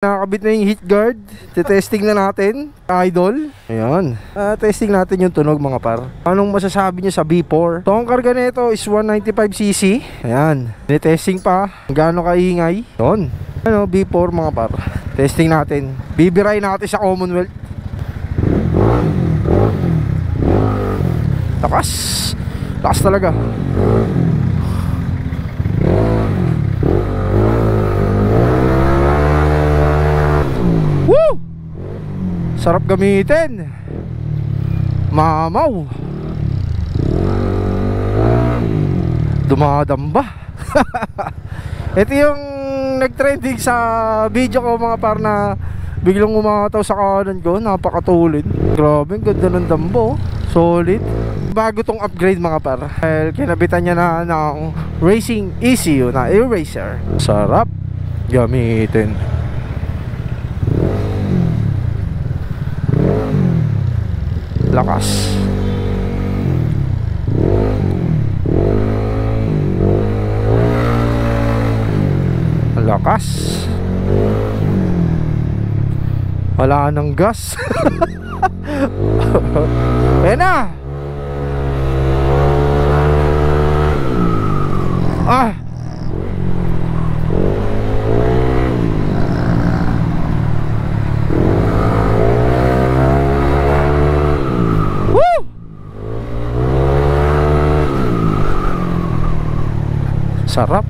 Nakakabit na yung heat guard. Testing na natin, idol. Ayan. Testing natin yung tunog mga par. Anong masasabi nyo sa B4? So ang karga nito is 195cc. Ayan. Testing pa. Gaano kaingay. Yun. Ano, B4 mga par. Testing natin. Bibiray natin sa Commonwealth. Lakas. Lakas talaga. Woo! Sarap gamitin. Mamaw. Dumadamba. Ito yung nag-trending sa video ko mga par na biglang umataw sa kanan ko. Napakatulid. Grabe, ganda ng dambo. Solid. Bago tong upgrade mga par. Dahil kinabitan niya na ng Racing ECU na eraser. Sarap gamitin. Lakas. Lakas. Wala nang gas. Ayan na. Ah. Woo! Sarap.